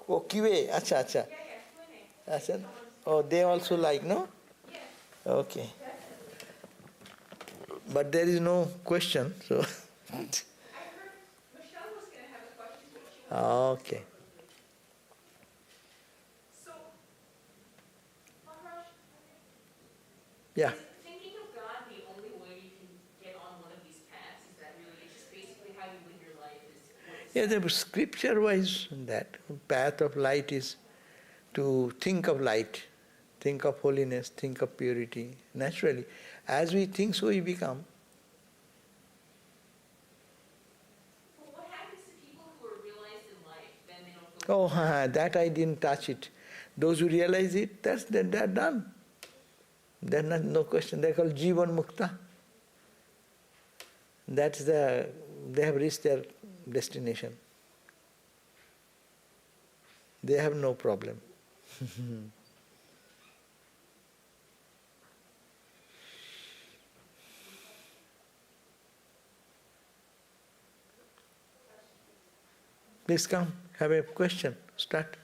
Oh, kiwe. Acha, acha. Acha. Oh, they also like, no? Okay. But there is no question, so.
I heard Michelle was going to have a question, but she was.
Okay.
So, Maharaj,
Yeah.
is thinking of God the only way you can get on one of these paths? Is that really, it's just basically how you live your life?
Yeah, the scripture-wise, that path of light is to think of light, think of holiness, think of purity, naturally. As we think, so we become.
But what happens to people who are realized in life? Then they don't go.
Oh, that I didn't touch it. Those who realize it, they're done. They're not, no question. They're called Jivan Mukta. They have reached their destination. They have no problem. Please come, have a question. Start.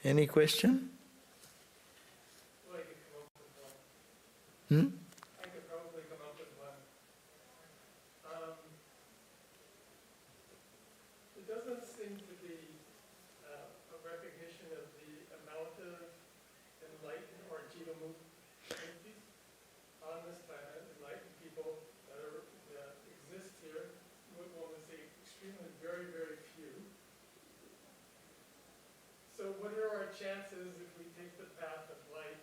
Any question?
Well, I could come up with one.
Hmm?
I could probably come up with one. It doesn't seem to be a recognition of the amount of enlightened or jiva-muktis on this planet, enlightened people that exist here. One would say extremely very, very few. So what are our chances if we take the path of light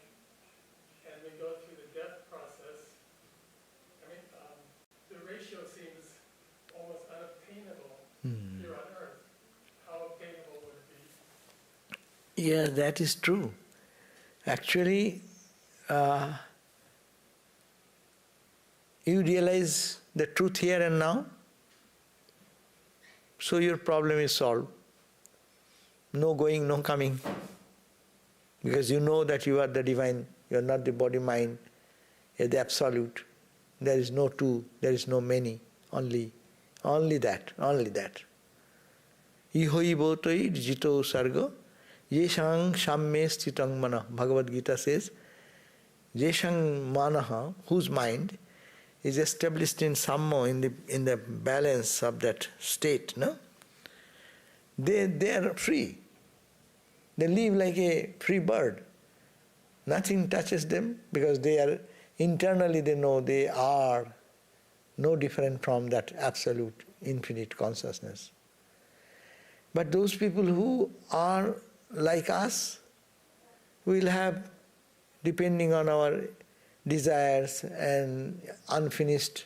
and we go through the death process? I mean, the ratio seems almost unobtainable here on earth. How obtainable would it be?
Yeah, that is true. Actually, you realize the truth here and now, so your problem is solved. No going, no coming. Because you know that you are the divine, you are not the body-mind, you are the absolute. There is no two, there is no many, only that, only that. Ihoi botoi jito sarga, yeshang shamme stitang mana. Bhagavad Gita says, yeshang manaha, whose mind is established in sammo, in the balance of that state, no? They are free. They live like a free bird. Nothing touches them because they are internally they know they are no different from that absolute infinite consciousness. But those people who are like us will have, depending on our desires and unfinished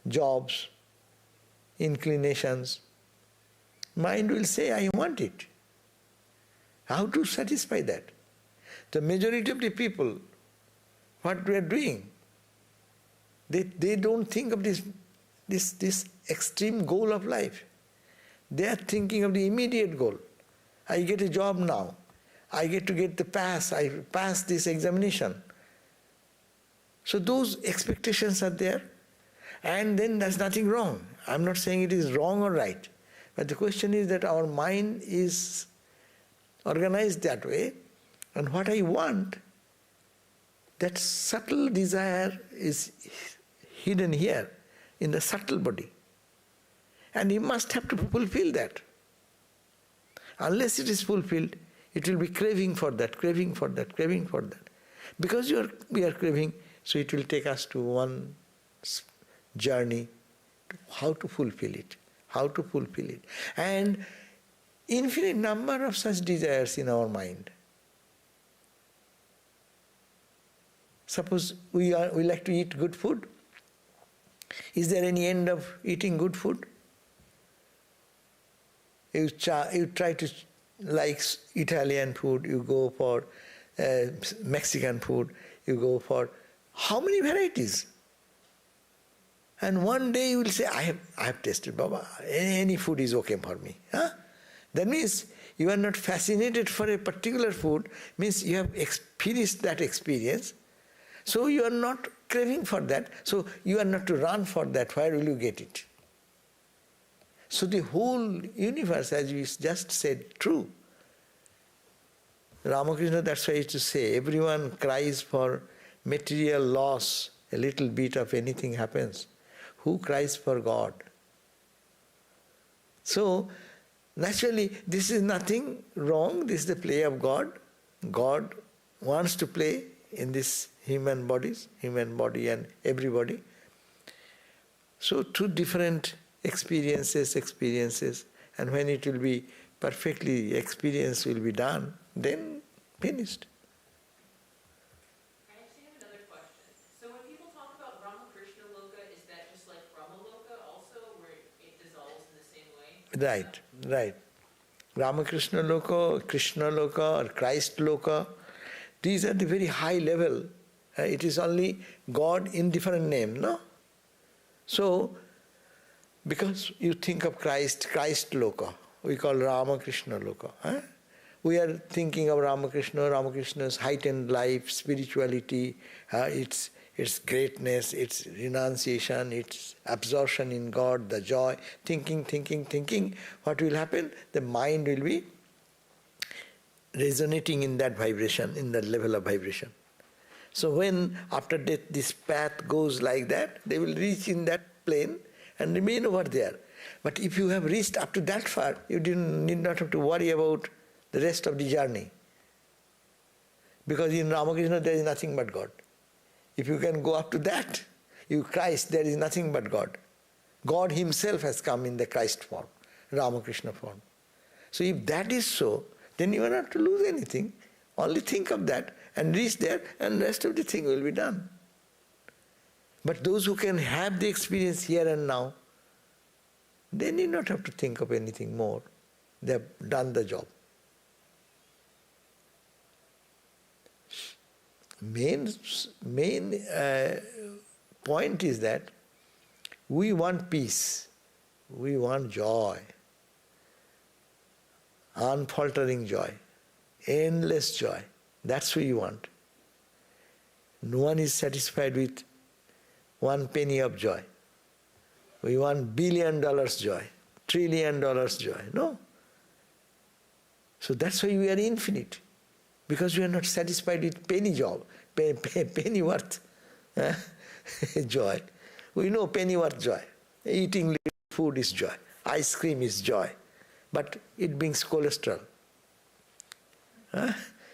jobs, inclinations, mind will say, I want it. How to satisfy that? The majority of the people, what we are doing, they don't think of this extreme goal of life. They are thinking of the immediate goal. I get a job now. I get to get the pass. I pass this examination. So those expectations are there. And then there's nothing wrong. I'm not saying it is wrong or right. But the question is that our mind is organized that way, and what I want, that subtle desire is hidden here in the subtle body. And you must have to fulfill that. Unless it is fulfilled, it will be craving for that, craving for that, craving for that. Because we are craving, so it will take us to one journey to how to fulfill it, how to fulfill it. And infinite number of such desires in our mind. Suppose we like to eat good food. Is there any end of eating good food? You try to like Italian food, you go for Mexican food, you go for how many varieties? And one day you will say, I have tasted, Baba, any food is okay for me. Huh? That means you are not fascinated for a particular food, means you have experienced that experience. So you are not craving for that. So you are not to run for that. Where will you get it? So the whole universe, as we just said, true. Ramakrishna, that's why he used to say, everyone cries for material loss, a little bit of anything happens. Who cries for God? So, naturally, this is nothing wrong, this is the play of God. God wants to play in this human body and everybody. So, two different experiences, and when it will be perfectly, experience will be done, then finished.
I actually have another question. So when people talk about Ramakrishna Loka, is that just like Brahma Loka also, where it dissolves in the same way?
Right. Ramakrishna Loka, Krishna Loka or Christ Loka, these are the very high level. It is only God in different name, no? So, because you think of Christ Loka, we call Ramakrishna Loka. We are thinking of Ramakrishna's heightened life, spirituality, its greatness, its renunciation, its absorption in God, the joy, thinking. What will happen? The mind will be resonating in that vibration, in that level of vibration. So when after death this path goes like that, they will reach in that plane and remain over there. But if you have reached up to that far, you need not have to worry about the rest of the journey. Because in Ramakrishna there is nothing but God. If you can go up to that, Christ, there is nothing but God. God himself has come in the Christ form, Ramakrishna form. So if that is so, then you are not to lose anything. Only think of that and reach there, and the rest of the thing will be done. But those who can have the experience here and now, they need not have to think of anything more. They have done the job. Main point is that we want peace, we want joy, unfaltering joy, endless joy. That's what we want. No one is satisfied with 1 penny of joy. We want $1 billion joy, $1 trillion joy. No. So that's why we are infinite. Because we are not satisfied with penny job, penny worth joy. We know penny worth joy. Eating little food is joy. Ice cream is joy. But it brings cholesterol.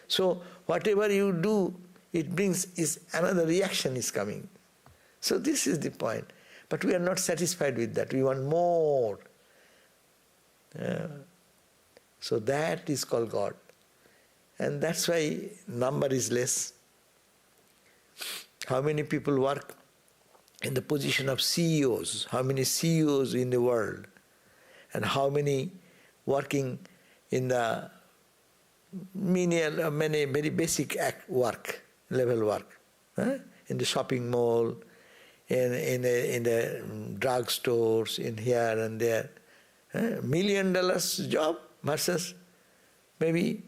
So whatever you do, it brings another reaction is coming. So this is the point. But we are not satisfied with that. We want more. So that is called God. And that's why number is less. How many people work in the position of CEOs? How many CEOs in the world? And how many working in the many very basic level work? In the shopping mall, in the drug stores, in here and there. $1 million job versus maybe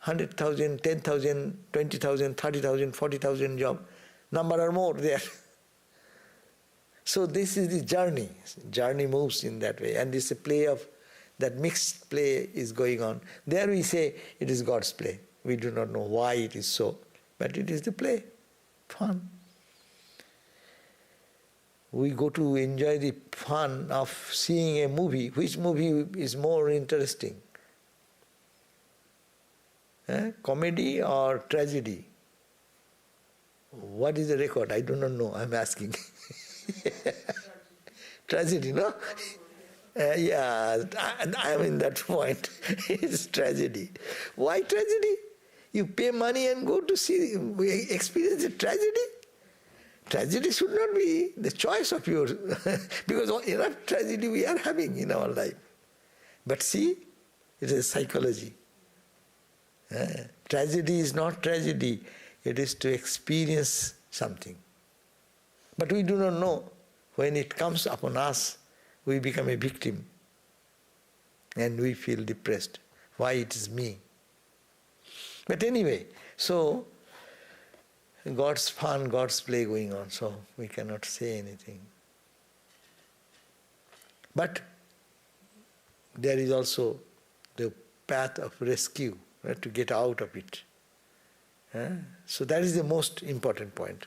100,000, 10,000, 20,000, 30,000, 40,000 job. Number are more there. So this is the journey. Journey moves in that way. And this play of, that mixed play is going on. There we say it is God's play. We do not know why it is so. But it is the play. Fun. We go to enjoy the fun of seeing a movie. Which movie is more interesting? Comedy or tragedy? What is the record? I do not know. I am asking. Tragedy, no? Yeah, I am in that point. It's tragedy. Why tragedy? You pay money and go to see, experience a tragedy? Tragedy should not be the choice of yours. Because enough tragedy we are having in our life. But see, it is psychology. Tragedy is not tragedy. It is to experience something. But we do not know. When it comes upon us, we become a victim. And we feel depressed. why it is me. But anyway, so God's fun, God's play going on, so we cannot say anything. But there is also the path of rescue, right, to get out of it. So that is the most important point.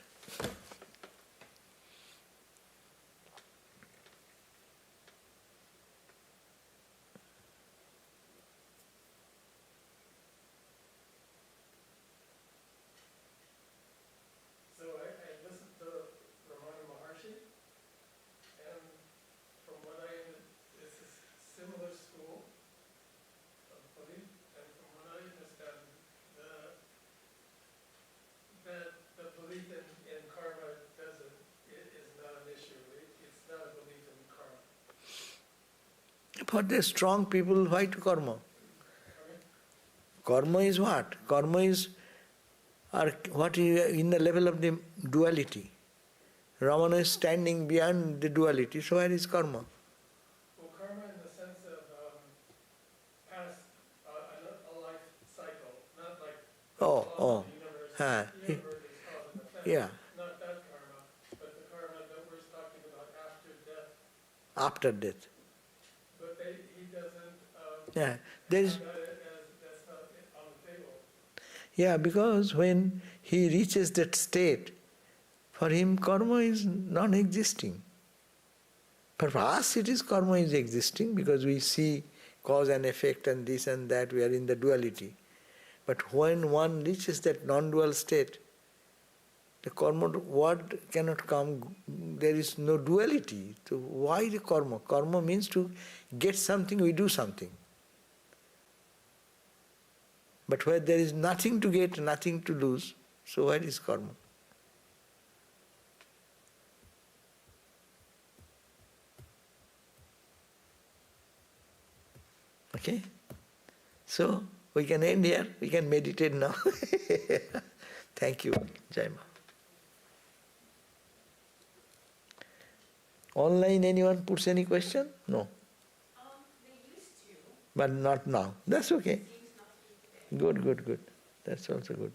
For the strong people, why to karma? Karma is what? Karma is what is in the level of the duality. Ramana is standing beyond the duality, so where is karma?
Well, karma in the sense of past a life cycle, not like the law of the universe. The universe is cause and effect.
Yeah.
Not that karma, but the karma that we're talking about after death.
After death.
But he doesn't
Yeah. There is.
that's not on the table.
Yeah, because when he reaches that state, for him karma is non-existing. For us it is karma is existing because we see cause and effect and this and that, we are in the duality. But when one reaches that non-dual state, the karma word cannot come, there is no duality. So why the karma? Karma means to get something, we do something. But where there is nothing to get, nothing to lose, so where is karma? Okay? So, we can end here, we can meditate now. Thank you, Jai Ma. Online, anyone puts any question? No.
They used to.
But not now. That's okay.
Seems not to be today.
Good. That's also good.